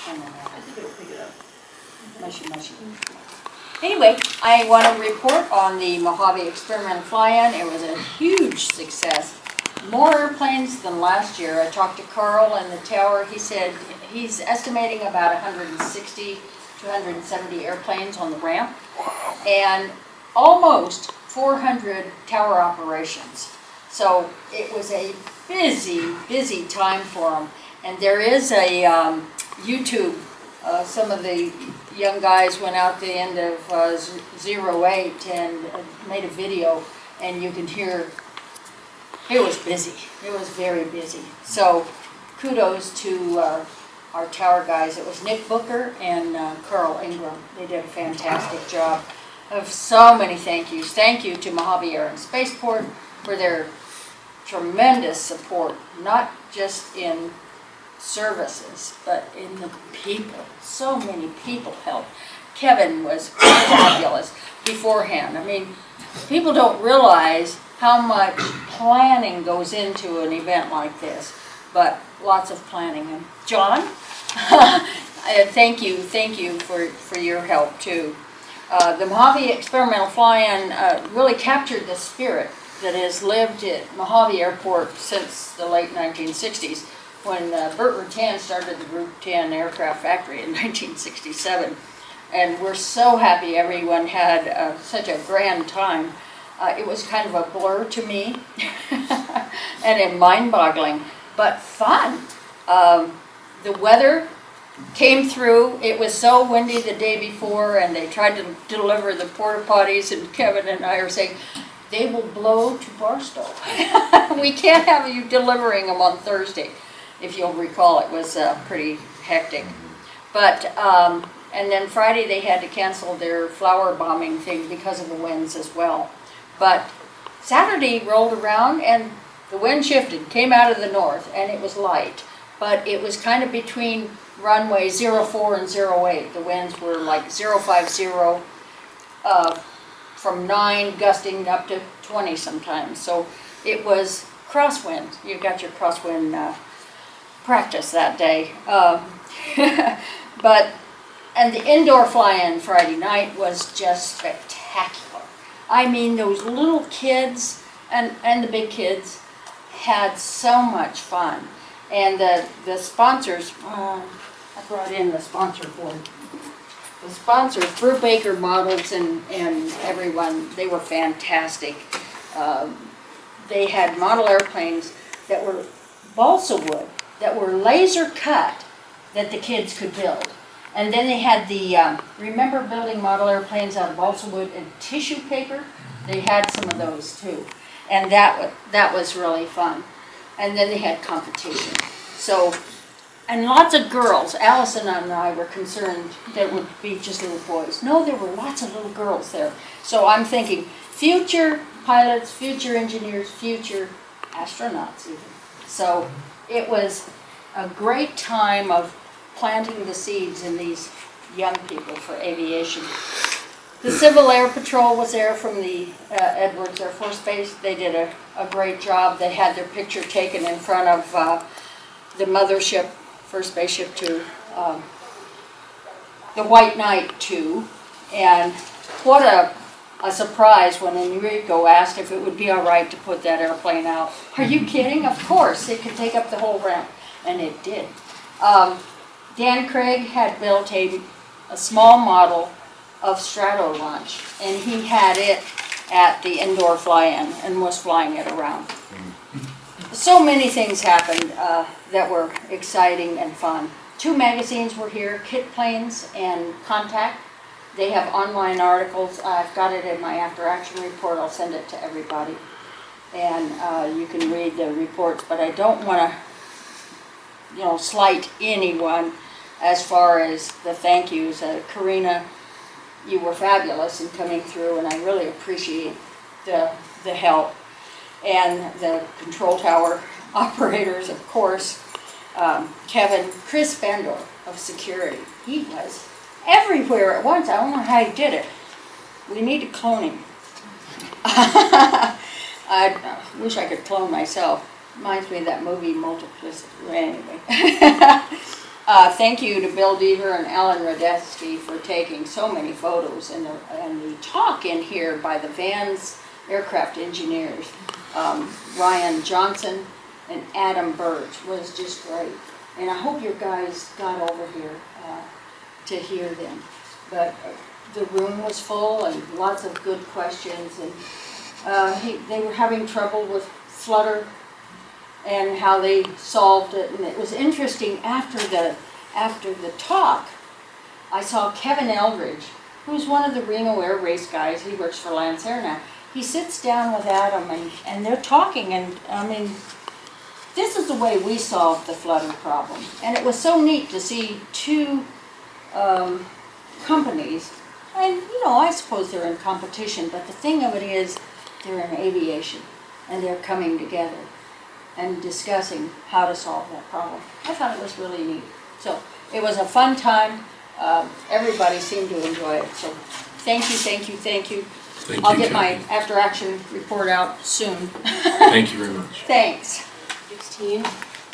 I think it'll pick it up. Mushy, mushy. Anyway, I want to report on the Mojave experimental fly-in. It was a huge success. More airplanes than last year. I talked to Carl in the tower. He said he's estimating about 160 to 170 airplanes on the ramp, and almost 400 tower operations. So it was a busy, busy time for them. And there is a YouTube. Some of the young guys went out the end of 08 and made a video, and you can hear it was busy. It was very busy. So kudos to our tower guys. It was Nick Booker and Carl Ingram. They did a fantastic job. Of so many thank yous. Thank you to Mojave Air and Spaceport for their tremendous support, not just in services, but in the people. So many people helped. Kevin was fabulous beforehand. I mean, people don't realize how much planning goes into an event like this, but lots of planning. And John, thank you for your help too. The Mojave experimental fly-in really captured the spirit that has lived at Mojave Airport since the late 1960s, when Burt Rutan started the Group 10 aircraft factory in 1967. And we're so happy everyone had such a grand time. It was kind of a blur to me and mind-boggling, but fun. The weather came through. It was so windy the day before, and they tried to deliver the porta potties, and Kevin and I are saying, they will blow to Barstow. We can't have you delivering them on Thursday. If you'll recall, it was pretty hectic. But, and then Friday they had to cancel their flower bombing thing because of the winds as well. But Saturday rolled around and the wind shifted, came out of the north, and it was light. But it was kind of between runway 04 and 08. The winds were like 050, from 9 gusting up to 20 sometimes. So it was crosswind. You got your crosswind practice that day. And the indoor fly-in Friday night was just spectacular. I mean, those little kids and the big kids had so much fun. And the sponsors, I brought in the sponsor board. The sponsors, Brubaker Models and everyone, they were fantastic. They had model airplanes that were balsa wood, that were laser cut, that the kids could build. And then they had the, remember building model airplanes out of balsa wood and tissue paper? They had some of those too. And that was really fun. And then they had competition. So, and lots of girls. Allison and I were concerned that would be just little boys. No, there were lots of little girls there. So I'm thinking future pilots, future engineers, future astronauts even. So it was a great time of planting the seeds in these young people for aviation. The Civil Air Patrol was there from the Edwards Air Force Base. They did a great job. They had their picture taken in front of the mothership, First Spaceship 2, the White Knight 2, and what a surprise when Enrico asked if it would be all right to put that airplane out. Are you kidding? Of course, it could take up the whole ramp, and it did. Dan Craig had built a small model of Strato launch, and he had it at the indoor fly-in and was flying it around. So many things happened that were exciting and fun. 2 magazines were here, Kit Planes and Contact. They have online articles. I've got it in my after-action report. I'll send it to everybody. And you can read the reports, but I don't want to, slight anyone as far as the thank yous. Karina, you were fabulous in coming through, and I really appreciate the help. And the control tower operators, of course. Kevin, Chris Bendor of security. He was everywhere at once. I don't know how he did it. We need to clone him. I wish I could clone myself. Reminds me of that movie Multiplicity. Anyway. Thank you to Bill Deaver and Alan Radetsky for taking so many photos, and the talk in here by the Vans aircraft engineers, Ryan Johnson and Adam Birch, was just great. And I hope you guys got over here to hear them. But the room was full and lots of good questions, and they were having trouble with flutter and how they solved it. And it was interesting, after the talk, I saw Kevin Eldridge, who's one of the Reno Air Race guys. He works for Lance Air now. He sits down with Adam, and they're talking, and I mean, this is the way we solved the flutter problem. And it was so neat to see two companies, and you know, I suppose they're in competition, but the thing of it is, they're in aviation, and they're coming together and discussing how to solve that problem. I thought it was really neat. So it was a fun time. Everybody seemed to enjoy it. So thank you, thank you, thank you. I'll get my after-action report out soon. Thank you very much. Thanks. 16,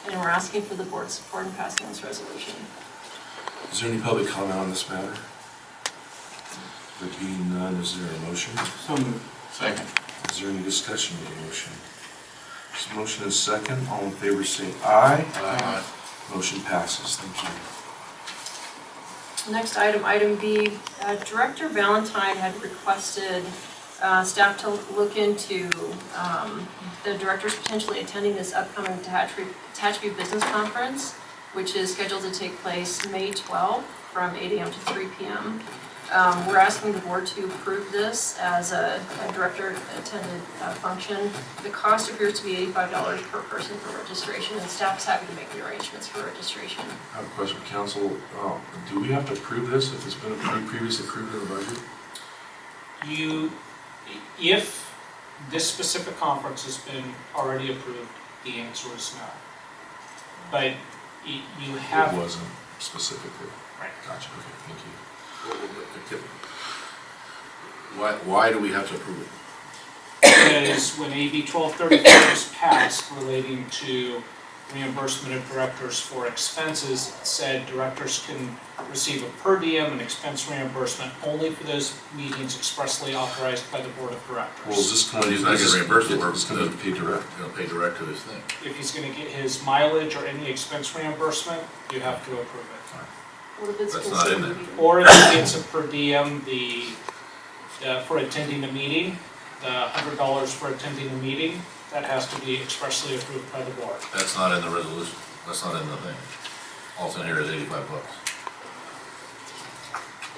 and we're asking for the board's support in passing this resolution. Is there any public comment on this matter? There being none, is there a motion? So moved. Second. Is there any discussion of the motion? This motion is second. All in favor say aye. Aye. Motion passes. Thank you. Next item, item B, Director Balentine had requested staff to look into the directors potentially attending this upcoming Tehachapi Business Conference, which is scheduled to take place May 12th from 8 a.m. to 3 p.m. We're asking the board to approve this as a director-attended function. The cost appears to be $85 per person for registration, and staff is happy to make the arrangements for registration. I have a question for council. Do we have to approve this if it's been previously approved in the budget? If this specific conference has been already approved, the answer is no. But you have... It wasn't specifically. Right. Gotcha. Okay, thank you. Why do we have to approve it? Because when AB 1234 was passed relating to reimbursement of directors for expenses, it said directors can receive a per diem and expense reimbursement only for those meetings expressly authorized by the board of directors. Well, is this going to He's not getting reimbursed for it. It's going to pay direct. He'll pay direct to his thing. If he's going to get his mileage or any expense reimbursement, you have to approve it. What if it's That's not in there. Or if he gets a per diem, for attending a meeting, the $100 for attending a meeting, that has to be expressly approved by the board. That's not in the resolution. That's not in the thing. All it's in here is $85.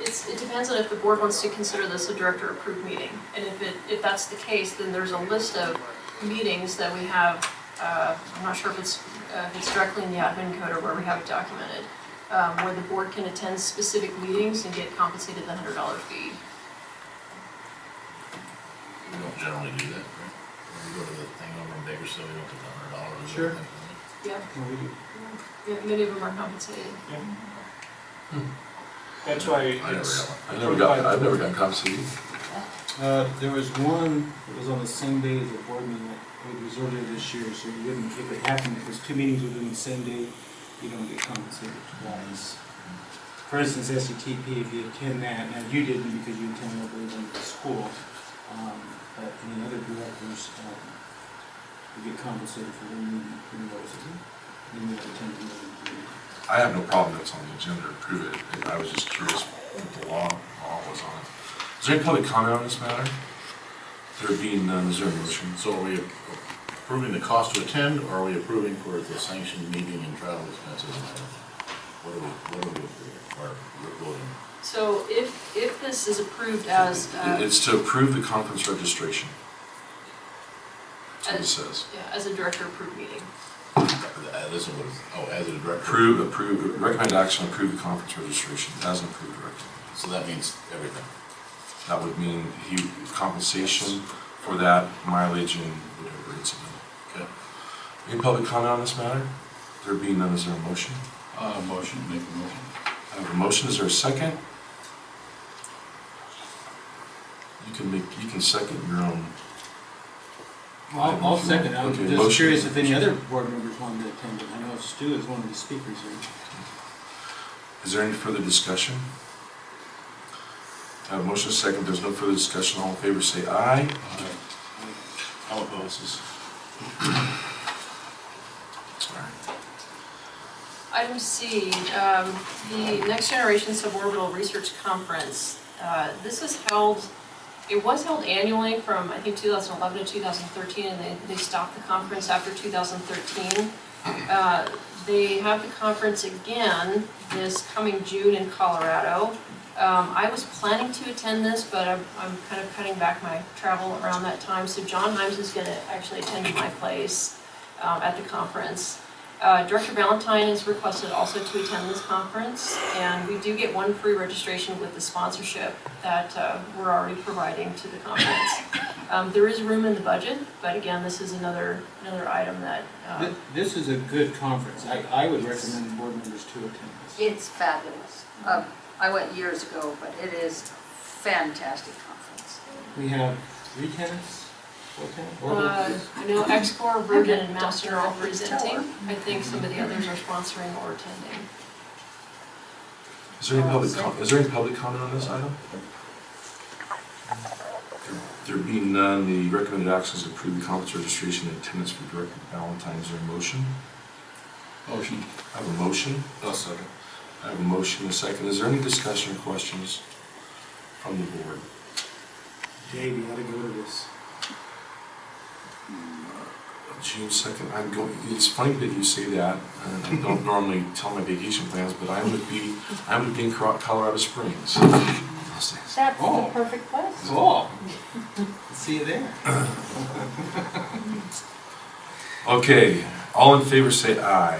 It depends on if the board wants to consider this a director-approved meeting. And if that's the case, then there's a list of meetings that we have. I'm not sure if it's directly in the admin code or where we have it documented, where the board can attend specific meetings and get compensated the $100 fee. We don't generally do that, right? When we go to the thing over in Bakersfield, we don't get the $100. Sure. Yeah. Well, we do. Yeah, many of them are compensated. Yeah. That's why I've never gotten compensated. There was one that was on the same day as the board meeting that was earlier this year, so you wouldn't, if it happened, if there's two meetings within the same day, you don't get compensated twice. For instance, SCTP, if you attend that, now you didn't because you attended up in the school, but any other directors, you get compensated for one meeting in those, and you attend the meeting. I have no problem that's on the agenda to approve it. I was just curious what the law was on it. Is there any public comment on this matter? There being none, is there a motion? So are we approving the cost to attend, or are we approving for the sanctioned meeting and travel expenses and everything? What are we approving, or voting? So if this is approved as... It's to approve the conference registration. That's what it says. Yeah, as a director-approved meeting. This is what, as a director? Approve, recommend action, approve the conference registration as an approved director. So that means everything. That would mean compensation for that, mileage, and whatever it's about. Okay. Any public comment on this matter? There being none, is there a motion? Motion, make a motion. I have a motion, is there a second? You can second your own. I'll second it. I'm Okay, just motion. curious if any other board members wanted to attend it. I know Stu is one of the speakers here. Is there any further discussion? I have a motion second. There's no further discussion. All in favor say aye. All opposes. Item C, the Next Generation Suborbital Research Conference. This is held, it was held annually from, I think, 2011 to 2013, and they stopped the conference after 2013. They have the conference again this coming June in Colorado. I was planning to attend this, but I'm kind of cutting back my travel around that time, so John Himes is going to actually attend in my place at the conference. Director Balentine is requested also to attend this conference, and we do get one free registration with the sponsorship that we're already providing to the conference. There is room in the budget, but again, this is another item that... This is a good conference. I would recommend board members to attend this. It's fabulous. I went years ago, but it is a fantastic conference. We have 3 tenants, 4 tenants? I know X-Corps, Virgin, and Master are all presenting. I think some of the others are sponsoring or attending. Is there any public comment on this item? There being none, the recommended action is to approve the conference registration and attendance for Director Balentine. Is there a motion? Motion. I have a motion. I'll second. I have a motion and a second. Is there any discussion or questions from the board? Dave, you ought to go to this. June 2nd, I'm going. It's funny that you say that, and I don't normally tell my vacation plans, but I'm going to be in Colorado Springs. That's Oh. the perfect place. Cool. See you there. Okay, all in favor say aye.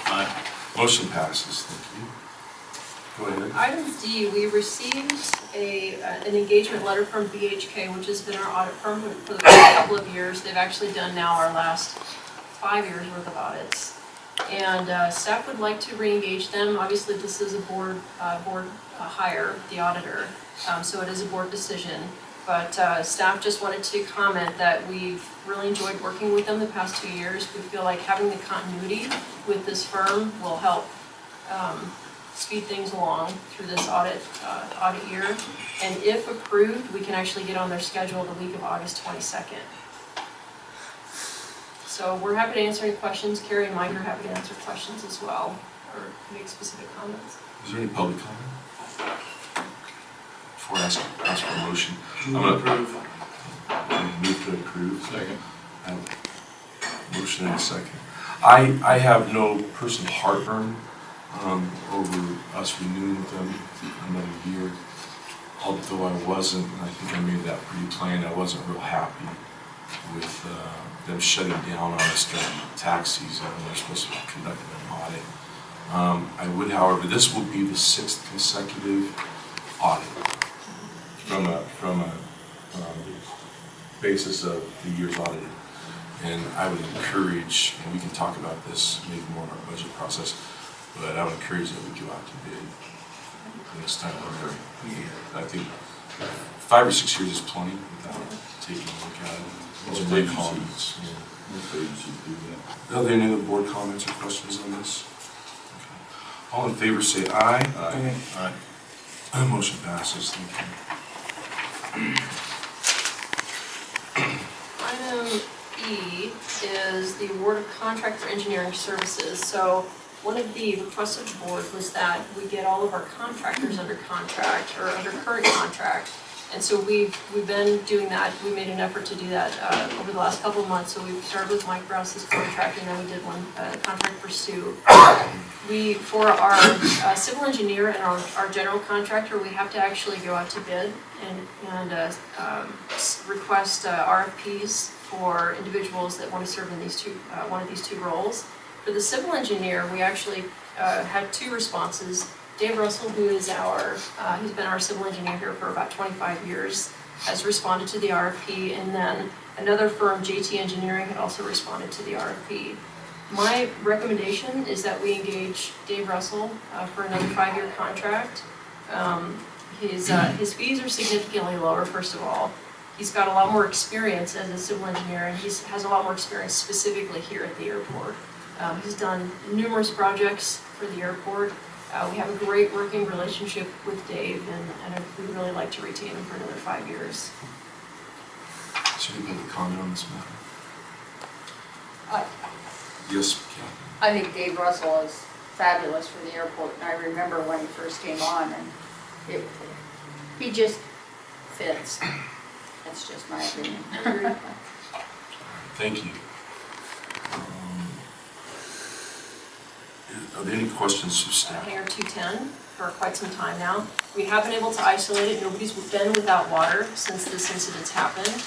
Aye. Motion passes. Thank you. Go ahead. Item D, we received an engagement letter from BHK, which has been our audit firm for the past couple of years. They've actually done now our last 5 years worth of audits. And staff would like to re-engage them. Obviously, this is a board hire, the auditor, so it is a board decision. But staff just wanted to comment that we've really enjoyed working with them the past 2 years. We feel like having the continuity with this firm will help speed things along through this audit year. And if approved, we can actually get on their schedule the week of August 22nd. So we're happy to answer any questions. Carrie and Mike are happy to answer questions as well, or make specific comments. Is there any public comment? Before I ask for a motion, I'm Move going to to move to approve. Second. I have a motion and a second. I have no personal heartburn over us renewing with them another year. Although I wasn't, and I think I made that pretty plain, I wasn't real happy with them shutting down on us during tax season when they're supposed to be conducting an audit. I would, however, this will be the 6th consecutive audit from a basis of the year's audited. And I would encourage, and we can talk about this maybe more in our budget process, but I would encourage that we go out to bid next time we're there. I think 5 or 6 years is plenty without taking a look at it. Those are my comments. Are there any other board comments or questions on this? Okay. All in favor say aye. Aye. Aye. Motion passes. Thank you. Item E is the award of contract for engineering services. So one of the requests of the board was that we get all of our contractors under contract or under current contract. And so we've been doing that. We made an effort to do that over the last couple of months. So we started with Mike Brouse's contract, and then we did one contract for Sue. For our civil engineer and our general contractor, we have to actually go out to bid and request RFPs for individuals that want to serve in one of these two roles. For the civil engineer, we actually had 2 responses. Dave Russell, who is he's been our civil engineer here for about 25 years, has responded to the RFP, and then another firm, JT Engineering, had also responded to the RFP. My recommendation is that we engage Dave Russell for another 5-year contract. His fees are significantly lower, first of all. He's got a lot more experience as a civil engineer, and he has a lot more experience specifically here at the airport. He's done numerous projects for the airport. We have a great working relationship with Dave, and we'd really like to retain him for another 5 years. Is there any public comment on this matter? I Yes, Kathy. I think Dave Russell is fabulous for the airport, and I remember when he first came on, and he just fits. That's just my opinion. Thank you. Are there any questions of staff? Hangar 210 for quite some time now. We have been able to isolate it. Nobody's been without water since this incident's happened.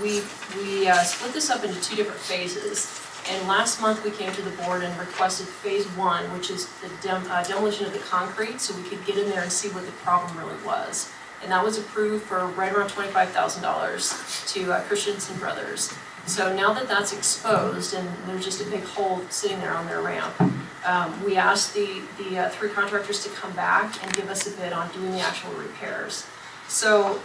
We split this up into 2 different phases. And last month we came to the board and requested phase 1, which is the demolition of the concrete, so we could get in there and see what the problem really was. And that was approved for right around $25,000 to Christensen Brothers. So now that that's exposed and there's just a big hole sitting there on their ramp, we asked the 3 contractors to come back and give us a bid on doing the actual repairs. So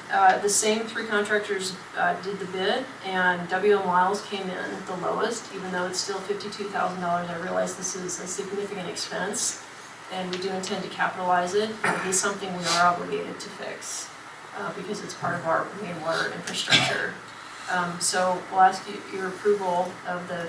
the same 3 contractors did the bid, and WM Wiles came in the lowest, even though it's still $52,000. I realize this is a significant expense, and we do intend to capitalize it, but it is something we are obligated to fix because it's part of our main water infrastructure. So we'll ask your approval of the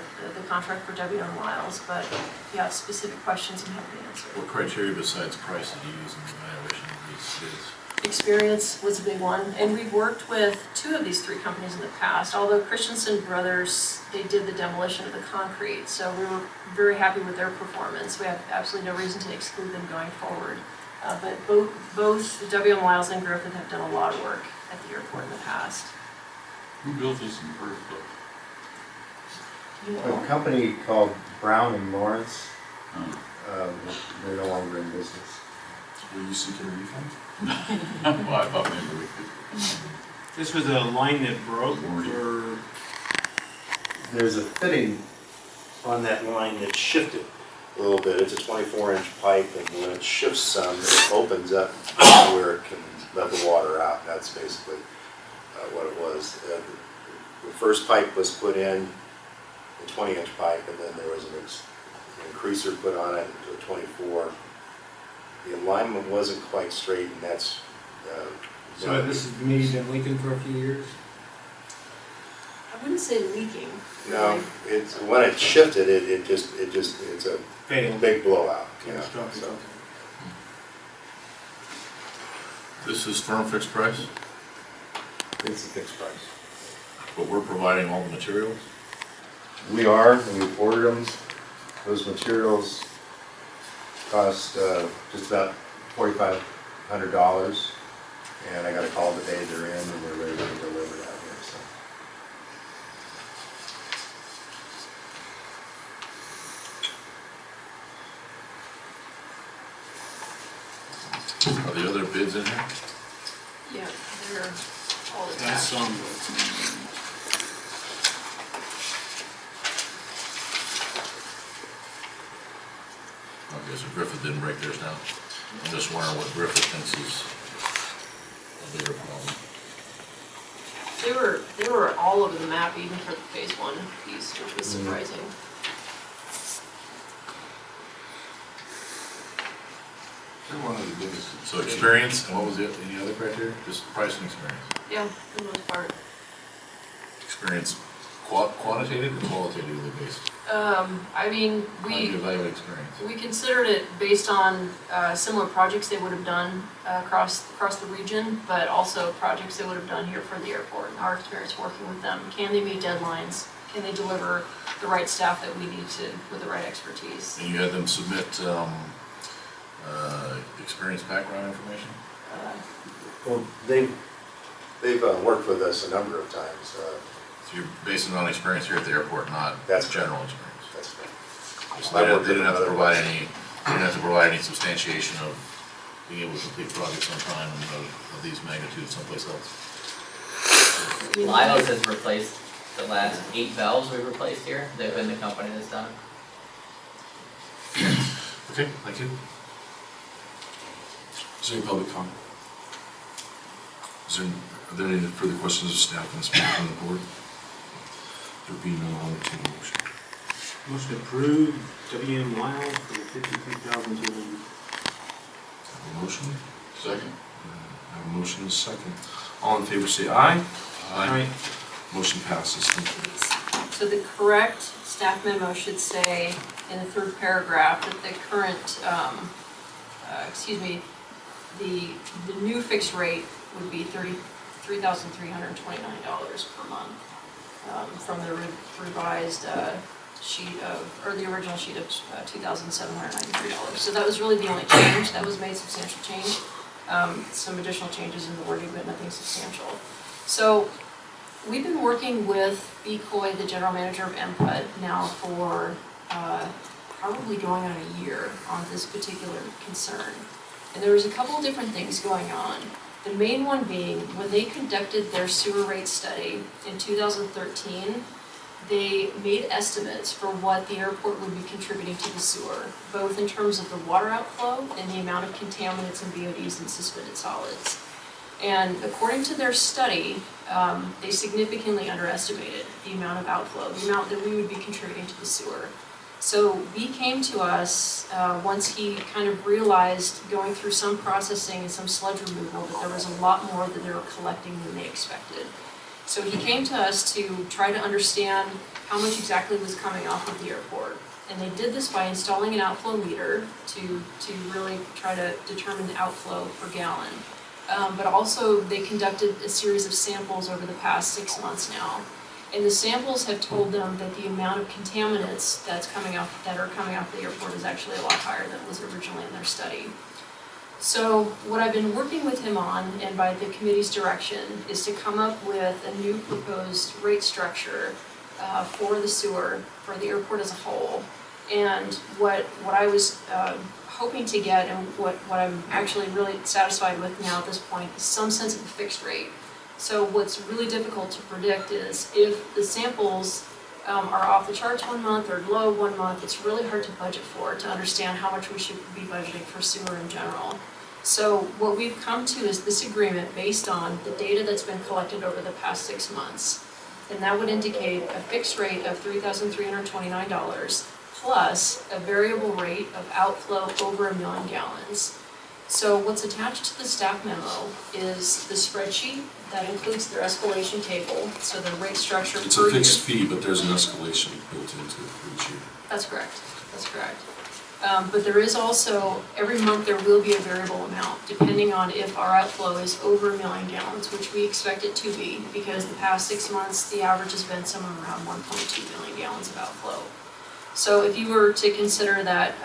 contract for WM Wiles, but if you have specific questions, I'm happy to answer. What criteria besides price did you use in the evaluation of these bids? Experience was a big one, and we've worked with 2 of these 3 companies in the past. Although Christensen Brothers, they did the demolition of the concrete, so we were very happy with their performance. We have absolutely no reason to exclude them going forward. But both WM Wiles and Griffith have done a lot of work at the airport in the past. Who built this in the first place? A company called Brown and Lawrence. They're no longer in business. Were you seeking a refund? Well, I thought maybe we could. This was a line that broke, or? There's a fitting on that line that shifted a little bit. It's a 24-inch pipe, and when it shifts some, it opens up where it can let the water out. That's basically what it was. The first pipe was put in, a 20-inch pipe, and then there was an increaser put on it to a 24. The alignment wasn't quite straight, and that's... So this has maybe been leaking for a few years? I wouldn't say leaking. No, it's when it shifted, it's a Failed. big blowout. You know, Catastrophic, so. okay. This is firm fixed price, It's a fixed price. but we're providing all the materials? We are, and we've ordered them. Those materials cost just about $4,500, and I got a call today they're in and they're ready to be delivered out here. So. Are the other bids in here? Yeah, they're all That's attached. some. Okay, so Griffith didn't break theirs down. I'm just wondering what Griffith thinks is a bigger problem. They were all over the map, even for the phase 1 piece, which was surprising. They're one of the biggest. So experience, and what was it, any other criteria? Just price and experience? Yeah, for the most part. Experience quantitative or qualitatively based? I mean, How do you evaluate experience? we considered it based on similar projects they would have done across the region, but also projects they would have done here for the airport. Our experience working with them. Can they meet deadlines? Can they deliver the right staff that we need to with the right expertise? And you had them submit experience background information? Well, they've worked with us a number of times. So you're basing it on experience here at the airport, not That's general experience? That's right. So they didn't have to provide any substantiation of being able to complete projects on time of these magnitudes someplace else? Lilos has replaced the last 8 valves we've replaced here. They've been the company that's done it. Okay, thank you. Is there any public comment? Are there any further questions of staff and speakers on the board? There being none, I'll entertain a motion. Motion approved, WM Lyle for $53,200. Motion? Second. I have a motion and a second. All in favor say aye. Aye. Motion passes. Thank you. So the correct staff memo should say in the third paragraph that the current, the new fixed rate would be $33,329 per month from the revised sheet of, or the original sheet of $2,793. So that was really the only change. That was made substantial change. Some additional changes in the wording, but nothing substantial. So we've been working with B. Coy, the general manager of MPUD, now for probably going on a year on this particular concern. And there was a couple of different things going on. The main one being, when they conducted their sewer rate study in 2013, they made estimates for what the airport would be contributing to the sewer, both in terms of the water outflow and the amount of contaminants and BODs and suspended solids. And according to their study, they significantly underestimated the amount of outflow, the amount that we would be contributing to the sewer. So B came to us once he kind of realized, going through some processing and some sludge removal, that there was a lot more that they were collecting than they expected. So he came to us to try to understand how much exactly was coming off of the airport. And they did this by installing an outflow meter to really try to determine the outflow per gallon. But also they conducted a series of samples over the past 6 months now. And the samples have told them that the amount of contaminants that are coming off the airport is actually a lot higher than was originally in their study. So what I've been working with him on, and by the committee's direction, is to come up with a new proposed rate structure for the sewer, for the airport as a whole. And what I was hoping to get, and what I'm actually really satisfied with now at this point, is some sense of a fixed rate. So what's really difficult to predict is if the samples are off the charts one month or low one month, it's really hard to budget for, to understand how much we should be budgeting for sewer in general. So what we've come to is this agreement based on the data that's been collected over the past 6 months. And that would indicate a fixed rate of $3,329 plus a variable rate of outflow over 1 million gallons. So what's attached to the staff memo is the spreadsheet that includes their escalation table, so the rate structure It's per a fixed year. fee, but there's an escalation built into it for each year. That's correct, that's correct. But there is also, every month there will be a variable amount, depending on if our outflow is over 1 million gallons, which we expect it to be, because the past 6 months, the average has been somewhere around 1.2 million gallons of outflow. So if you were to consider that,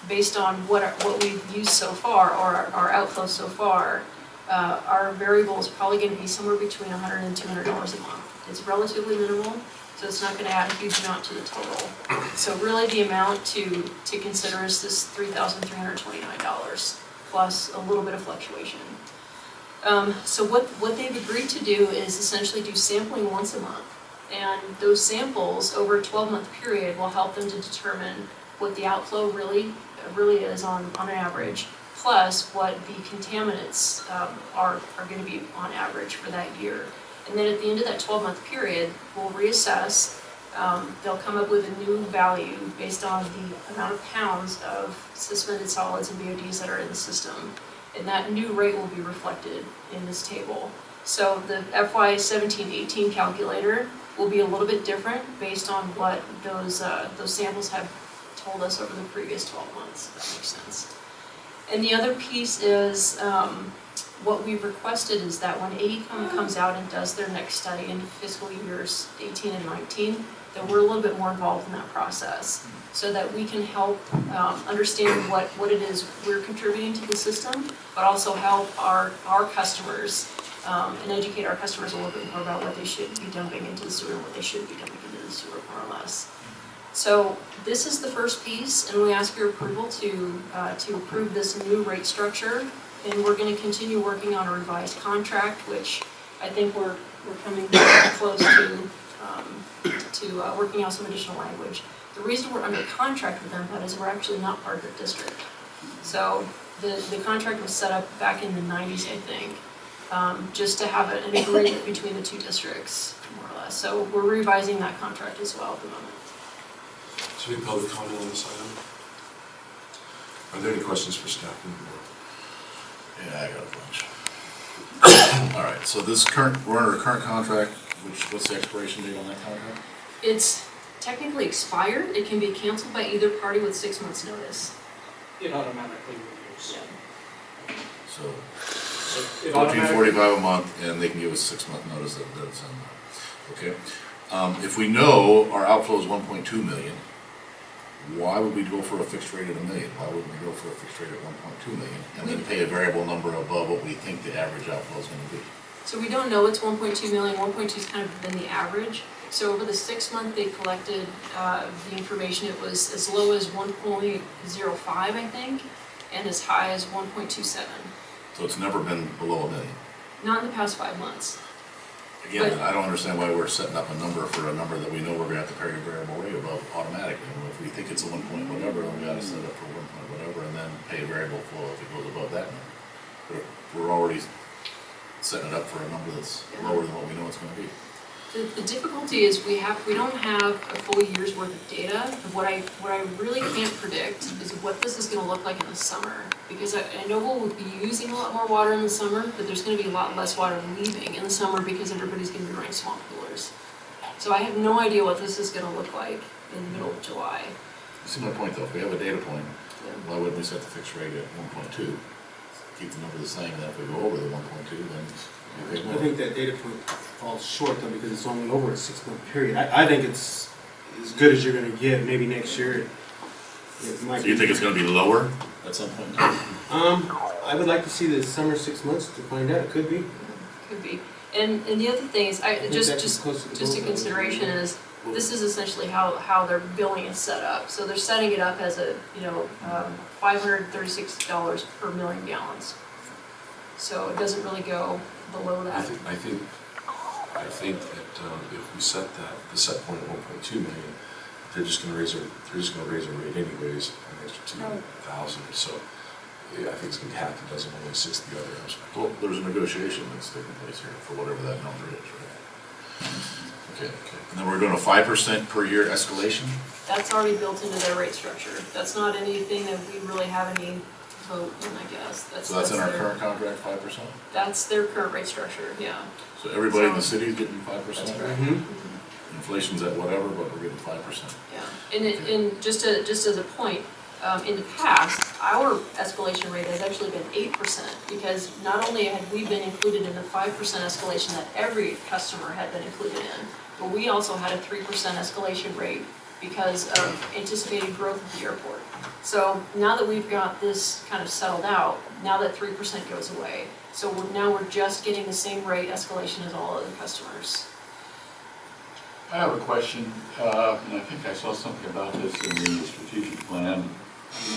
based on what we've used so far, or our outflow so far, our variable is probably going to be somewhere between $100 and $200 a month. It's relatively minimal, so it's not going to add a huge amount to the total. So really the amount to consider is this $3,329 plus a little bit of fluctuation. So what they've agreed to do is essentially do sampling once a month. And those samples over a 12-month period will help them to determine what the outflow really is on an average, plus what the contaminants are going to be on average for that year. And then at the end of that 12-month period, we'll reassess. They'll come up with a new value based on the amount of pounds of suspended solids and BODs that are in the system. And that new rate will be reflected in this table. So the FY 17-18 calculator will be a little bit different based on what those samples have told us over the previous 12 months, if that makes sense. And the other piece is, what we've requested is that when AECOM comes out and does their next study in fiscal years 18 and 19, that we're a little bit more involved in that process, so that we can help understand what it is we're contributing to the system, but also help our customers and educate our customers a little bit more about what they should be dumping into the sewer and what they should be dumping into the sewer, more or less. So this is the first piece, and we ask your approval to approve this new rate structure. And we're going to continue working on a revised contract, which I think we're coming close to working out some additional language. The reason we're under contract with them is we're actually not part of the district. So the contract was set up back in the 90s, I think, just to have an agreement between the two districts, more or less. So we're revising that contract as well at the moment. Any public comment on this item? Are there any questions for staff from the board? Yeah, I got a bunch. All right, so this we're under a current contract, what's the expiration date on that contract? It's technically expired. It can be canceled by either party with 6 months' notice. It automatically renews. So So it automatically, $14.45 a month, and they can give us 6 month notice that it's on. Okay. If we know our outflow is 1.2 million, why would we go for a fixed rate at $1 million? Why wouldn't we go for a fixed rate at 1.2 million and then pay a variable number above what we think the average outflow is going to be? So we don't know it's 1.2 million. 1.2 has kind of been the average. So over the 6 month they collected the information. It was as low as 1.05, I think, and as high as 1.27. So it's never been below $1 million. Not in the past 5 months. Again, But- I don't understand why we're setting up a number for a number that we know we're gonna have to pay a variable rate above automatically. I mean, if we think it's a 1 point whatever, then we gotta set up for 1 point whatever and then pay a variable flow if it goes above that number. But if we're already setting it up for a number that's lower than what we know it's gonna be. The difficulty is we don't have a full year's worth of data. What I really can't predict is what this is going to look like in the summer. Because I know we'll be using a lot more water in the summer, but there's going to be a lot less water leaving in the summer because everybody's going to be running swamp coolers. So I have no idea what this is going to look like in the middle of July. You see my point though, if we have a data point, why wouldn't we set the fixed rate at 1.2? Keep the number the same, and then if we go over the 1.2, then we pay more. I think that data point falls short though, because it's only over a 6 month period. I think it's as good as you're gonna get. Maybe next year it might So you be. think it's gonna be lower at some point in time? I would like to see the summer 6 months to find out. It could be. Could be. And the other thing is, think just that's close to the a goal. consideration is, this is essentially how their billing is set up. So they're setting it up as a, $536 per million gallons. So it doesn't really go below I that. think that if we set the set point at 1.2 million, they're just gonna raise our rate anyways, an extra 2,000. So yeah, I think it's gonna be half a dozen, only 6 the other aspect. Well, there's a negotiation that's taking place here for whatever that number is, right? Okay. And then we're doing a 5% per year escalation? That's already built into their rate structure. That's not anything that we really have any vote in, I guess. So that's in our their- current contract, 5%? That's their current rate structure, yeah. So everybody in the city is getting 5%? That's correct. Inflation's at whatever, but we're getting 5%. Yeah, and just as a point, in the past, our escalation rate has actually been 8%, because not only had we been included in the 5% escalation that every customer had been included in, but we also had a 3% escalation rate because of anticipated growth of the airport. So now that we've got this kind of settled out, now that 3% goes away, so now we're just getting the same rate escalation as all other customers. I have a question, and I think I saw something about this in the strategic plan.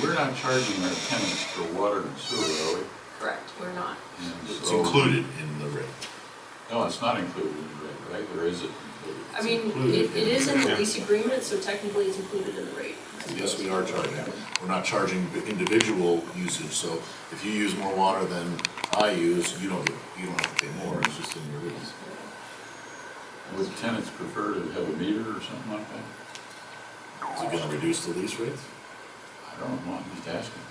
We're not charging our tenants for water and sewer, are we? Correct, we're not. And It's so- included in the rate. No, it's not included in the rate, right? Or is it included? I mean, it is in the lease agreement, so technically it's included in the rate. Yes, we are charging. We're not charging individual usage, so if you use more water than I use, you don't have to pay more, it's just in your lease. Would tenants prefer to have a meter or something like that? Is it gonna reduce the lease rates? I don't know, I'm just asking.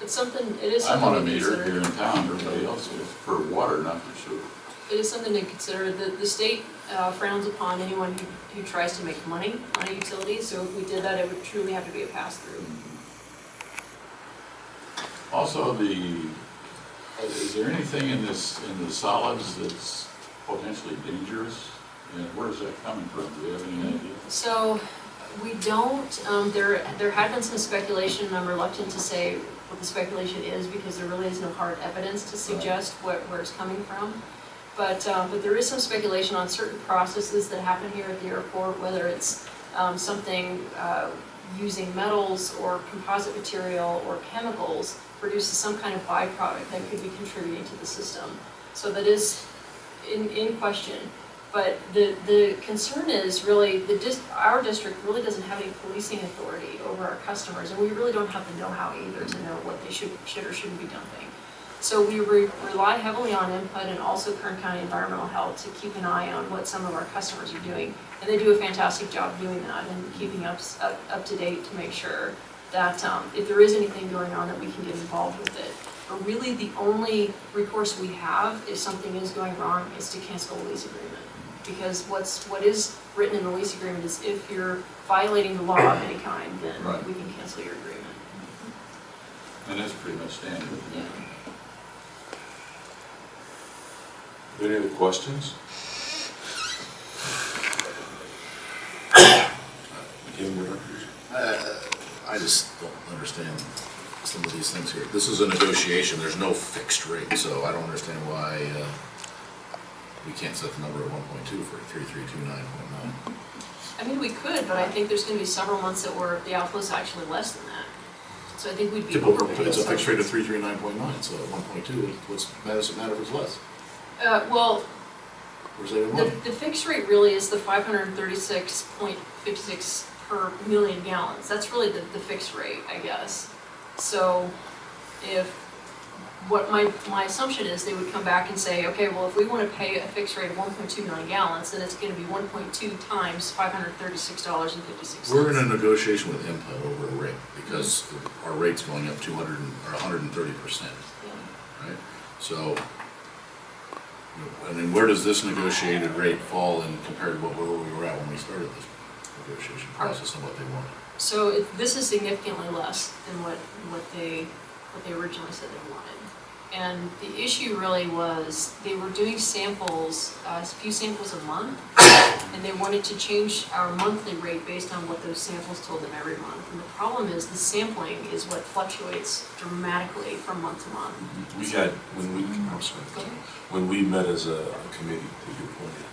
It's something, it is I'm something on a to meter consider. here in town, everybody else is for water, not for sewer. It is something to consider. The state frowns upon anyone who tries to make money on a utility, so if we did that, it would truly have to be a pass-through. Also, is there anything in the solids that's potentially dangerous? And where is that coming from? Do you have any idea? So, we don't, there had been some speculation, and I'm reluctant to say what the speculation is, because there really is no hard evidence to suggest where it's coming from. But there is some speculation on certain processes that happen here at the airport, whether it's something using metals or composite material or chemicals produces some kind of byproduct that could be contributing to the system. So that is in question. But the concern is really, our district really doesn't have any policing authority over our customers, and we really don't have the know-how either to know what they should or shouldn't be dumping. So we rely heavily on input and also Kern County Environmental Health to keep an eye on what some of our customers are doing. And they do a fantastic job doing that and keeping up to date to make sure that if there is anything going on that we can get involved with it. But really the only recourse we have if something is going wrong is to cancel the lease agreement. Because what is written in the lease agreement is if you're violating the law of any kind, then Right. we can cancel your agreement. And that's pretty much standard. Yeah. Any other questions? Kim, directors? I just don't understand some of these things here. This is a negotiation, there's no fixed rate, so I don't understand why we can't set the number at 1.2 for 3329.9. I mean, we could, but I think there's gonna be several months that where the outflow's actually less than that. So I think we'd be overpaying. It's a fixed rate of 339.9, so at 1.2, does it matter if it's less? Well, We're saving money. the fixed rate really is the 536.56 per million gallons. That's really the fixed rate, I guess. So if, what my assumption is, they would come back and say, okay, well, if we want to pay a fixed rate of 1.2 million gallons, then it's going to be 1.2 times $536.56. We're in a negotiation with input over a rate, because our rate's going up 200 or 130%, Yeah. right? So, I mean, where does this negotiated rate fall in compared to where we were at when we started this negotiation process and what they wanted? So this is significantly less than what they originally said they wanted. And the issue really was they were doing samples, a few samples a month, and they wanted to change our monthly rate based on what those samples told them every month. And the problem is the sampling is what fluctuates dramatically from month to month. We had, I'm sorry, when we met as a committee that you appointed,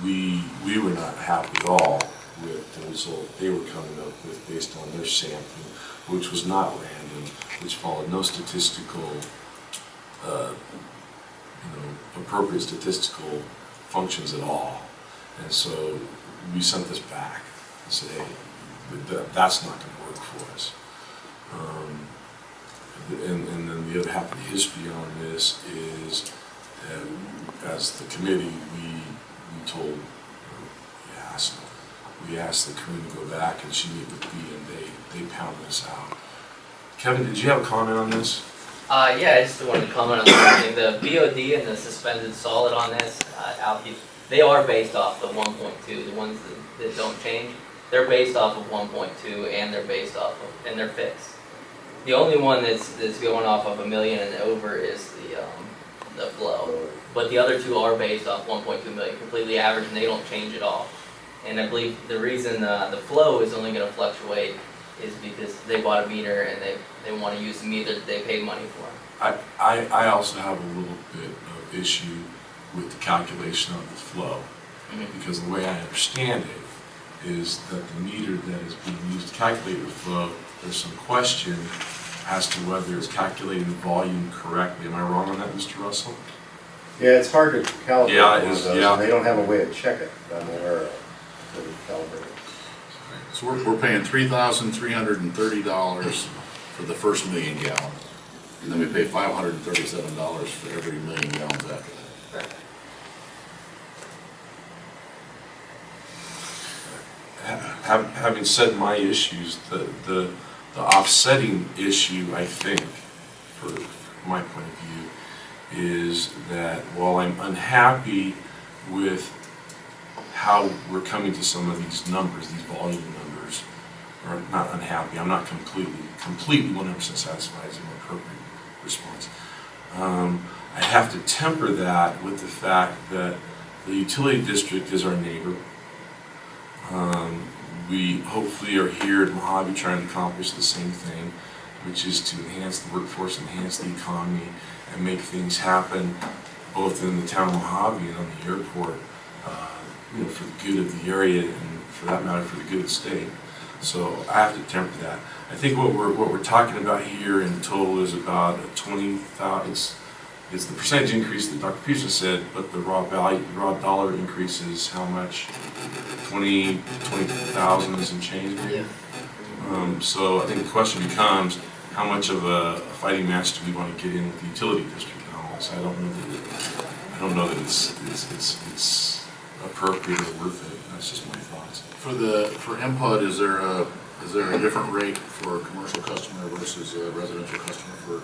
we were not happy at all with the result they were coming up with based on their sampling, which was not random, which followed no statistical, appropriate statistical functions at all. And so we sent this back and said, hey, that's not going to work for us. And then the other half of the history on this is, as the committee, we asked the Karina to go back and she met with B and they pounded us out. Kevin, did you have a comment on this? Yeah, I just wanted to comment on something. The BOD and the suspended solid on this, they are based off the 1.2, the ones that don't change. They're based off of 1.2 and they're based off of, and they're fixed. The only one that's going off of 1 million and over is the flow. But the other two are based off 1.2 million, completely average, and they don't change at all. And I believe the reason the flow is only going to fluctuate is because they bought a meter and they want to use the meter that they paid money for. I also have a little bit of issue with the calculation of the flow. Because the way I understand it is that the meter that is being used to calculate the flow, there's some question as to whether it's calculating the volume correctly. Am I wrong on that, Mr. Russell? Yeah, it's hard to calibrate Yeah, one of those, and they don't have a way to check it, that I'm aware of, to calibrate it. So we're paying $3,330 for the first 1 million gallon, and then we pay $537 for every 1 million gallons after that. Correct. Having said my issues, the offsetting issue, I think, from my point of view, is that while I'm unhappy with how we're coming to some of these numbers, these volume numbers, or not unhappy, I'm not completely 100% satisfied as an appropriate response. I have to temper that with the fact that the utility district is our neighbor. We hopefully are here at Mojave trying to accomplish the same thing, which is to enhance the workforce, enhance the economy, and make things happen both in the town of Mojave and on the airport, for the good of the area and, for that matter, for the good of the state. So I have to temper that. I think what we're talking about here in total is about a 20,000. It's the percentage increase that Dr. Peterson said, but the raw dollar increase is how much? 20,000 and change maybe? Yeah. So I think the question becomes, how much of a fighting match do we want to get in with the utility district and all. So I don't know that it's appropriate or worth it. That's just my thoughts. For MPUD, is there a different rate for a commercial customer versus a residential customer for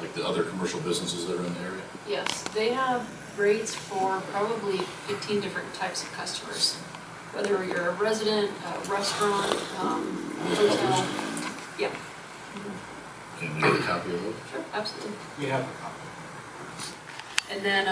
like the other commercial businesses that are in the area? Yes, they have rates for probably 15 different types of customers. Whether you're a resident, a restaurant, hotel. Yep. Can we get a copy of those? Sure, absolutely. We have a copy. And then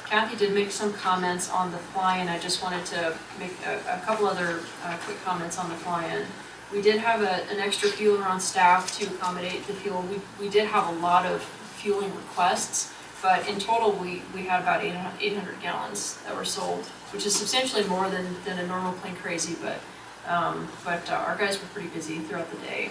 Kathy did make some comments on the fly-in. I just wanted to make a couple other quick comments on the fly-in. We did have an extra fueler on staff to accommodate the fuel. We did have a lot of fueling requests, but in total we had about 800 gallons that were sold, which is substantially more than a normal plane crazy, but our guys were pretty busy throughout the day.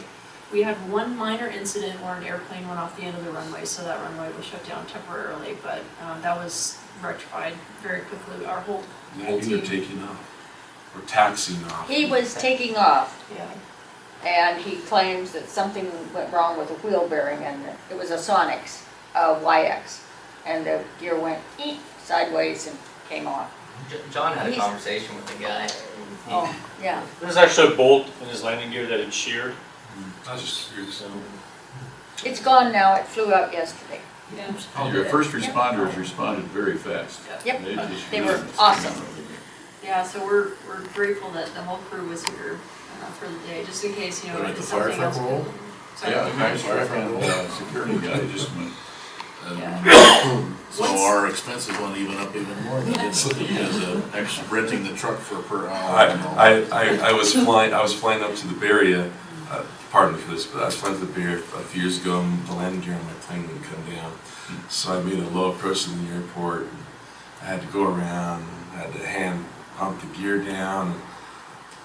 We had one minor incident where an airplane went off the end of the runway, so that runway was shut down temporarily, but that was rectified very quickly. Our whole Landing team. or taking off? Or taxiing off? He was taking off, Yeah. and he claims that something went wrong with the wheel bearing, and it was a Sonex, YX, and the gear went eek, sideways and came off. John had a He's- conversation with the guy. Oh, yeah. There's actually a bolt in his landing gear that had sheared. I was just curious. It's gone now, it flew out yesterday. Yeah. And your first responders responded very fast. Yep, just they really- were awesome. Yeah, so we're grateful that the whole crew was here for the day, just in case, you know, Like the if something fire else. truck roll? Sorry. Yeah, the nice security guy just went. So our expenses went even up even more than this, because renting the truck for per hour. and all. I was flying up to the Bay Area, pardon me for this, but I was flying to the Bay Area a few years ago, and the landing gear on my plane wouldn't come down. So I made a low approach to the airport. I had to go around, I had to hand pump the gear down.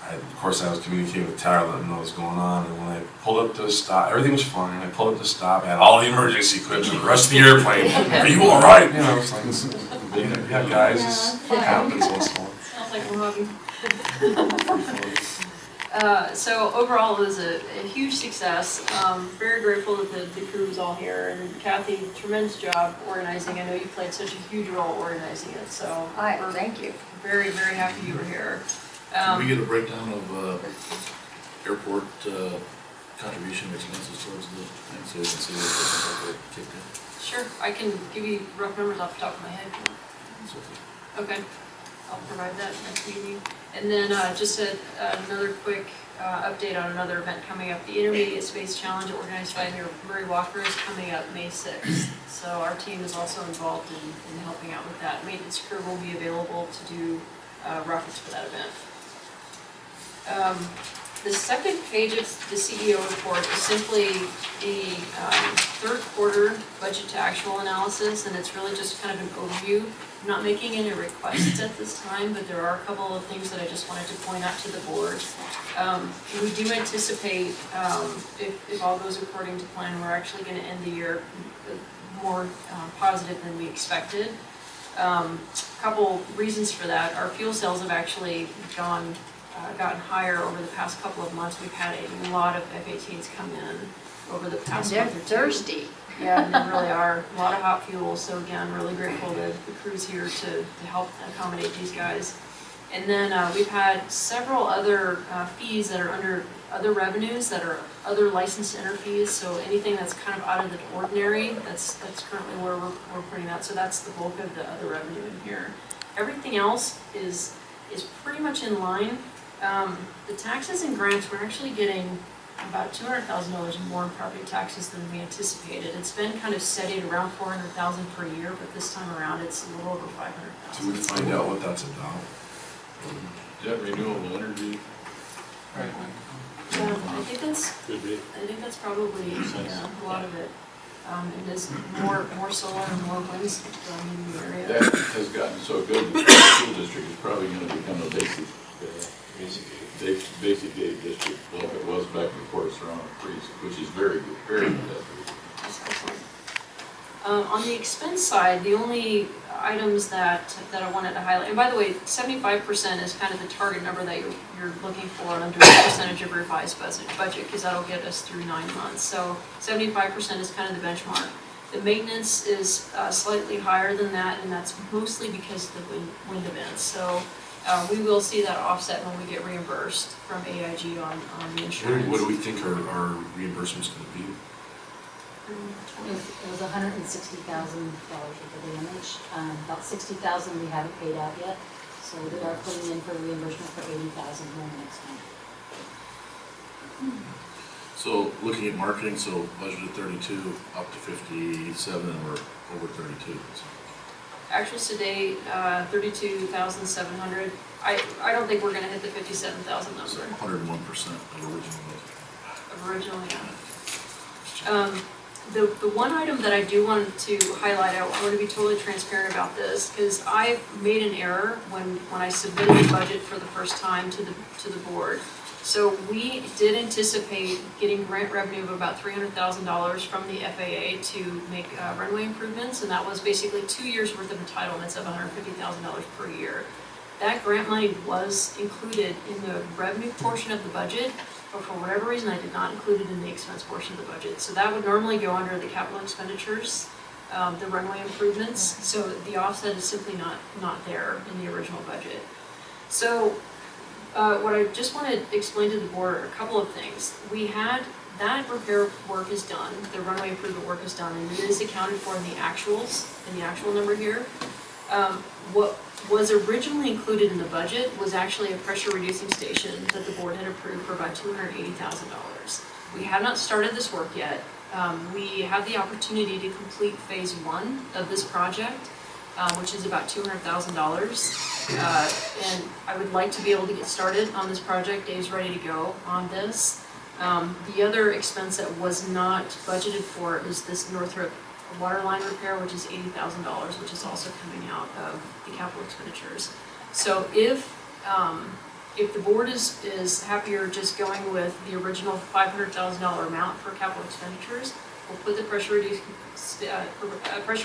Of course, I was communicating with Tyler, letting him know what was going on, and when I pulled up to a stop, everything was fine. I pulled up to a stop, I had all the emergency equipment, the rest of the airplane. Are you all right? You know, it's like, yeah, guys, it happens once in a while. Sounds like Mojave. So overall, it was a huge success. Very grateful that the crew was all here, and Kathy, tremendous job organizing. I know you played such a huge role organizing it, so we're Thank you. very, very happy you were here. Can we get a breakdown of airport contribution expenses towards the thing, so we can see what they kicked in? Sure, I can give you rough numbers off the top of my head. Okay, I'll provide that next meeting. And then just another quick update on another event coming up. The Intermediate Space Challenge organized by Murray Walker is coming up May 6th. So our team is also involved in helping out with that. Maintenance crew will be available to do rockets for that event. The second page of the CEO report is simply the third quarter budget to actual analysis, and it's really just kind of an overview. I'm not making any requests at this time, but there are a couple of things that I just wanted to point out to the board. We do anticipate, if all goes according to plan, we're actually going to end the year more positive than we expected. Couple reasons for that. Our fuel sales have actually gotten higher over the past couple of months. We've had a lot of F-18s come in over the past They're month or two. thirsty. Yeah, they really are. A lot of hot fuel, so again, really grateful that the crew's here to help accommodate these guys. And then we've had several other fees that are under other revenues that are other license center fees, so anything that's kind of out of the ordinary, that's currently where we're putting that, so that's the bulk of the other revenue in here. Everything else is pretty much in line. The taxes and grants, we're actually getting about $200,000 more in property taxes than we anticipated. It's been kind of steady at around $400,000 per year, but this time around it's a little over $500,000. So we find out what that's about. Is that renewable energy? Right. Yeah, I Could think that's probably a lot of it. And there's more solar and more wind in the area. That has gotten so good that the school district is probably going to become a basic aid district, like it was back before Serrano Freeze, which is very good, very good. That's excellent. On the expense side, the only items that I wanted to highlight. And by the way, 75% is kind of the target number that you're looking for under the percentage of revised budget, because that'll get us through 9 months. So 75% is kind of the benchmark. The maintenance is slightly higher than that, and that's mostly because of the wind events. So we will see that offset when we get reimbursed from AIG on the insurance. What do we think our reimbursement's going to be? It was $160,000 worth of damage. About $60,000 we haven't paid out yet, so we are putting in for reimbursement for $80,000 here in the next month. So looking at marketing, so budgeted 32, up to 57, and we're over 32. So. Actuals today, 32,700. I don't think we're going to hit the 57,000 number. So 101% of original budget. Of original, yeah. The one item that I do want to highlight, I want to be totally transparent about this, because I made an error when I submitted the budget for the first time to the board. So we did anticipate getting grant revenue of about $300,000 from the FAA to make runway improvements, and that was basically 2 years worth of entitlements of $150,000 per year. That grant money was included in the revenue portion of the budget, but for whatever reason I did not include it in the expense portion of the budget. So that would normally go under the capital expenditures, the runway improvements. So the offset is simply not there in the original budget. So what I just want to explain to the board are a couple of things. We had that repair work is done, the runway improvement work is done, and it is accounted for in the actuals, in the actual number here. What was originally included in the budget was actually a pressure reducing station that the board had approved for about $280,000. We have not started this work yet. We have the opportunity to complete phase 1 of this project, which is about $200,000. And I would like to be able to get started on this project. Dave's ready to go on this. The other expense that was not budgeted for is this Northrop water line repair, which is $80,000, which is also coming out of the capital expenditures. So if the board is happier just going with the original $500,000 amount for capital expenditures, we'll put the pressure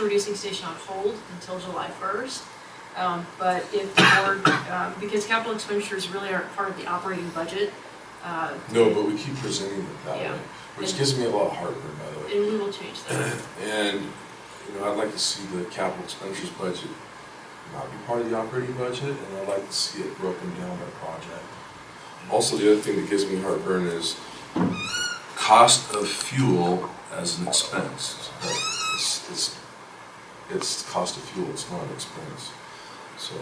reducing station on hold until July 1st. But if the board, because capital expenditures really aren't part of the operating budget. No, but we keep presenting it that way, which gives me a lot of heartburn, by the way. And we will change that. And, I'd like to see the capital expenditures budget not be part of the operating budget, and I'd like to see it broken down by project. Also, the other thing that gives me heartburn is cost of fuel as an expense. It's cost of fuel, it's not an expense. So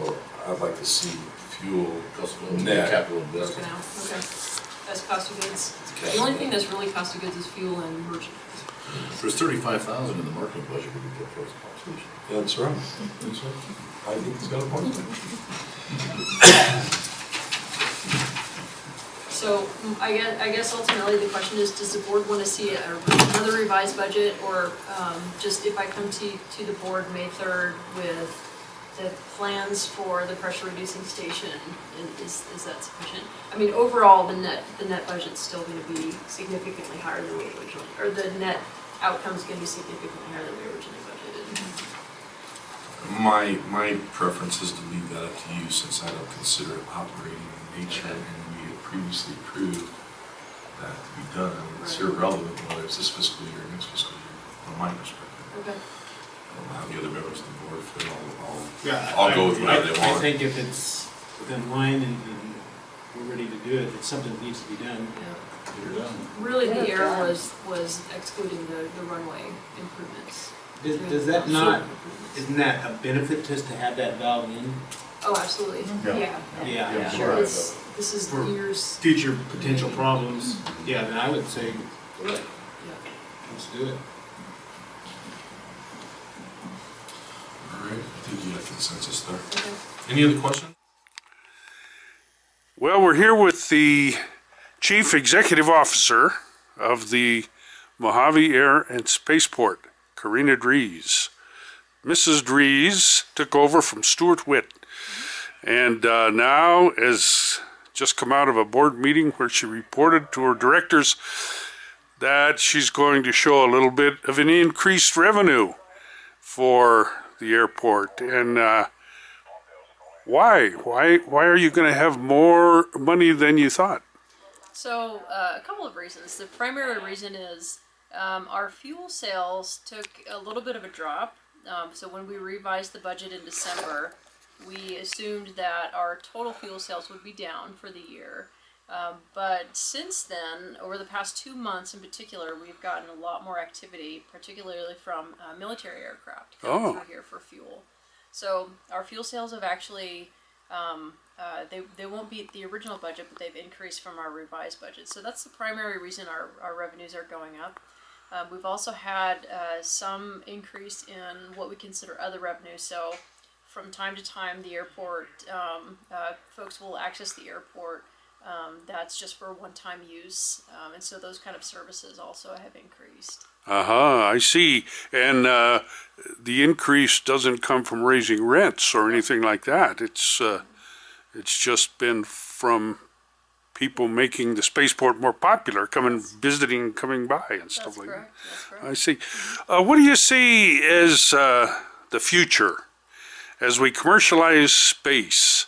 I'd like to see fuel net. Capital Broken investment. out, okay. That's cost of goods. The only thing that's really cost of goods is fuel and merchandise. There's $35,000 in the marketing budget we could put towards the pump station. Yeah, that's right. That's right. I think it's got a point. So I guess ultimately the question is, does the board want to see another revised budget, or just if I come to the board May 3rd with the plans for the pressure reducing station, is that sufficient? I mean, overall, the net budget's still going to be significantly higher than we originally, or the net outcome is going to be significantly higher than we originally budgeted. My preference is to leave that up to you, since I don't consider it operating in nature, and we had previously approved that to be done. It's irrelevant whether it's this fiscal year or next fiscal year, from my perspective. Okay. I don't know how the other members of the board feel. Yeah, I'll go with whatever they I want. think if it's within line and we're ready to do it, it's something that needs to be done. Yeah. You're done. Really, the error was excluding the runway improvements. Does that not, isn't that a benefit just to have that valve in? Oh, absolutely. Yeah. Yeah. Sure. This is For years. future potential problems, yeah, then I would say, Yeah. let's do it. All right, I think you have consensus there. Okay. Any other questions? Well, we're here with the Chief Executive Officer of the Mojave Air and Spaceport, Karina Drees. Mrs. Drees took over from Stuart Witt, and now has just come out of a board meeting where she reported to her directors that she's going to show a little bit of an increased revenue for the airport, and why? Why are you going to have more money than you thought? So, a couple of reasons. The primary reason is our fuel sales took a little bit of a drop. So when we revised the budget in December, we assumed that our total fuel sales would be down for the year. But since then, over the past 2 months in particular, we've gotten a lot more activity, particularly from military aircraft coming through here for fuel. So our fuel sales have actually, they won't beat the original budget, but they've increased from our revised budget. So that's the primary reason our revenues are going up. We've also had some increase in what we consider other revenues. So from time to time, the airport, folks will access the airport. That's just for one-time use, and so those kind of services also have increased. I see. And the increase doesn't come from raising rents or anything like that. It's just been from people making the spaceport more popular, visiting, coming by, and stuff like that. That's correct. I see. What do you see as the future as we commercialize space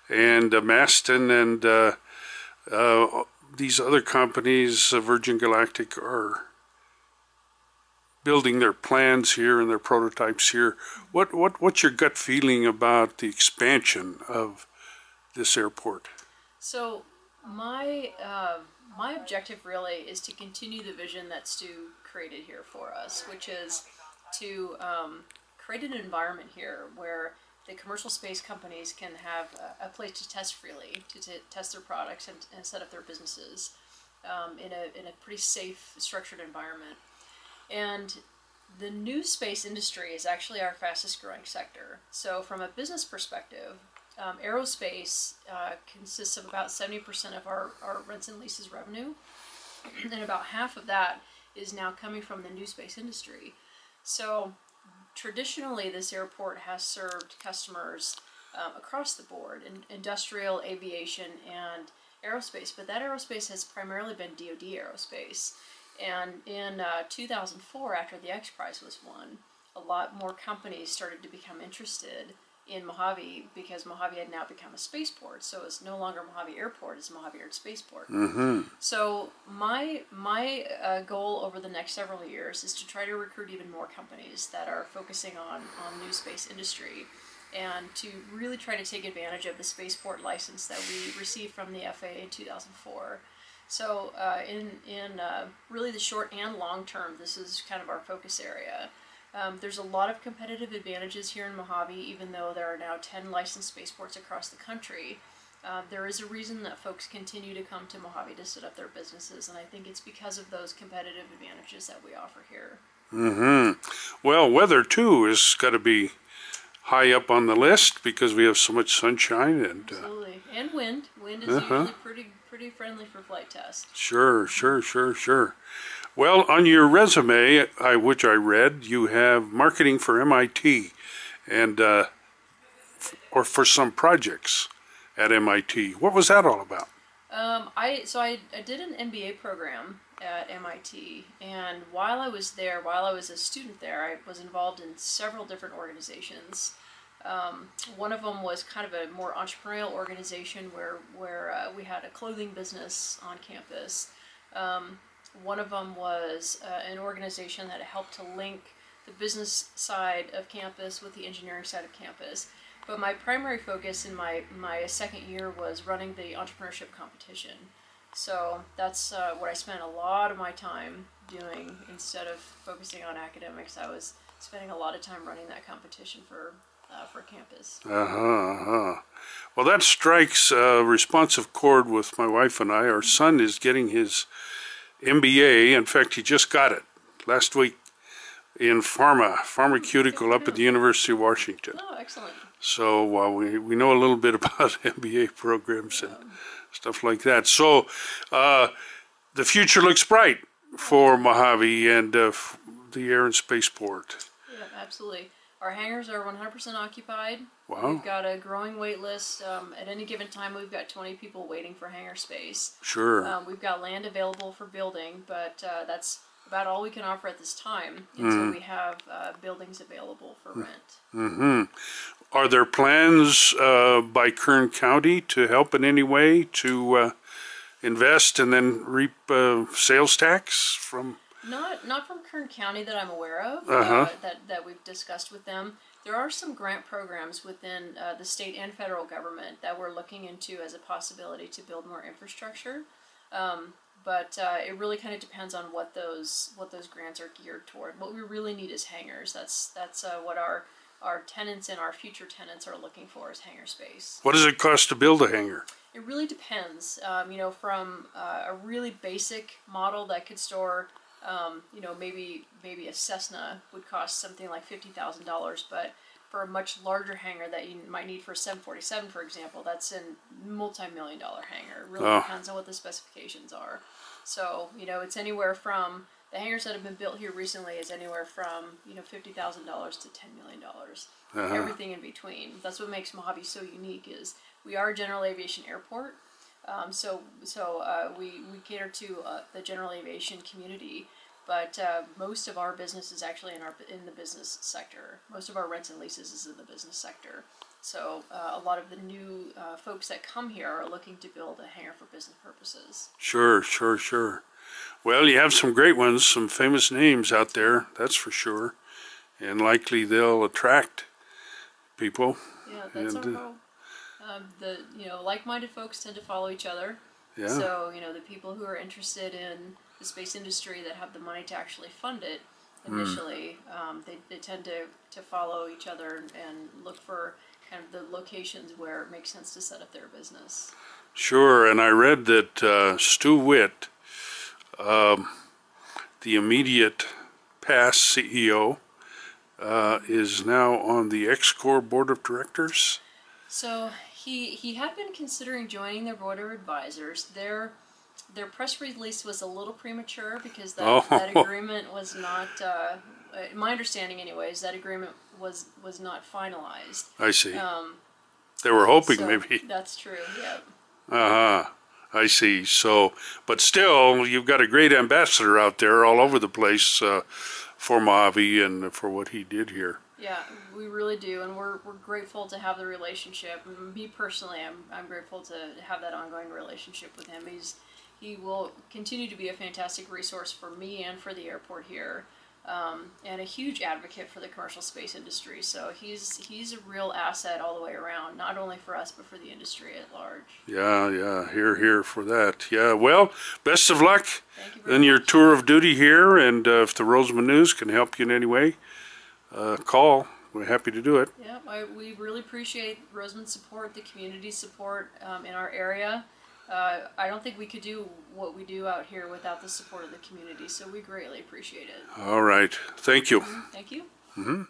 and Maston and these other companies, Virgin Galactic, are building their plans here and their prototypes here? What's your gut feeling about the expansion of this airport? So my objective really is to continue the vision that Stu created here for us, which is to create an environment here where the commercial space companies can have a place to test freely, to test their products and set up their businesses in a pretty safe, structured environment. And the new space industry is actually our fastest growing sector. So from a business perspective, aerospace consists of about 70% of our rents and leases revenue, and about half of that is now coming from the new space industry. So traditionally, this airport has served customers across the board, in industrial, aviation, and aerospace, but that aerospace has primarily been DoD aerospace. And in 2004, after the X Prize was won, a lot more companies started to become interested in Mojave because Mojave had now become a spaceport. So it's no longer Mojave Airport, it's Mojave Air Spaceport. So my goal over the next several years is to try to recruit even more companies that are focusing on new space industry, and to really try to take advantage of the spaceport license that we received from the FAA in 2004. So in really the short and long term, this is kind of our focus area. There's a lot of competitive advantages here in Mojave, even though there are now 10 licensed spaceports across the country. There is a reason that folks continue to come to Mojave to set up their businesses, and I think it's because of those competitive advantages that we offer here. Well, weather too has got to be high up on the list because we have so much sunshine and Absolutely, and wind. Wind is usually pretty friendly for flight tests. Sure. Well, on your resume, which I read, you have marketing for MIT and or for some projects at MIT. What was that all about? I did an MBA program at MIT, and while I was a student there, I was involved in several different organizations. One of them was kind of a more entrepreneurial organization where we had a clothing business on campus. One of them was an organization that helped to link the business side of campus with the engineering side of campus. But my primary focus in my second year was running the entrepreneurship competition. So that's what I spent a lot of my time doing. Instead of focusing on academics, I was spending a lot of time running that competition for campus. Well, that strikes a responsive chord with my wife and I. Our son is getting his MBA. In fact, he just got it last week in pharmaceutical up at the University of Washington. Oh, excellent. So we know a little bit about MBA programs and stuff like that. So the future looks bright for Mojave and the Air and Spaceport. Yeah, absolutely. Our hangars are 100% occupied. Wow. We've got a growing wait list. At any given time, we've got 20 people waiting for hangar space. Sure. We've got land available for building, but that's about all we can offer at this time until we have buildings available for rent. Mm-hmm. Are there plans by Kern County to help in any way to invest and then reap sales tax from? Not from Kern County that I'm aware of, that we've discussed with them. There are some grant programs within the state and federal government that we're looking into as a possibility to build more infrastructure. But it really kind of depends on what those grants are geared toward. What we really need is hangars. That's what our tenants and our future tenants are looking for, is hangar space. What does it cost to build a hangar? It really depends. From a really basic model that could store, maybe a Cessna would cost something like $50,000, but for a much larger hangar that you might need for a 747, for example, that's a multi-million-dollar hangar. It really depends on what the specifications are. So, it's anywhere from, the hangars that have been built here recently is anywhere from, $50,000 to $10 million. Everything in between. That's what makes Mojave so unique, is we are a general aviation airport. So we cater to the general aviation community, but most of our business is actually in the business sector. Most of our rents and leases is in the business sector. So a lot of the new folks that come here are looking to build a hangar for business purposes. Sure. Well, you have some great ones, some famous names out there, that's for sure, and likely they'll attract people. Yeah, that's our hope. Like-minded folks tend to follow each other. Yeah. So, the people who are interested in the space industry that have the money to actually fund it initially, they tend to follow each other and look for kind of the locations where it makes sense to set up their business. Sure, and I read that Stu Witt, the immediate past CEO, is now on the X-Corps Board of Directors. So he had been considering joining their board of advisors. Their press release was a little premature because that agreement was not, my understanding anyways, that agreement was not finalized. I see. They were hoping maybe. That's true, yeah. I see. So, but still, you've got a great ambassador out there all over the place for Mojave and for what he did here. Yeah, we really do, and we're grateful to have the relationship. And me personally, I'm grateful to have that ongoing relationship with him. He will continue to be a fantastic resource for me and for the airport here, and a huge advocate for the commercial space industry. So he's a real asset all the way around, not only for us but for the industry at large. Yeah, here for that. Yeah, well, best of luck in your tour of duty here, and if the Roseman News can help you in any way, call. We're happy to do it. Yeah, we really appreciate Roseman's support, the community's support in our area. I don't think we could do what we do out here without the support of the community, so we greatly appreciate it. All right. Thank you. Thank you. Mm-hmm.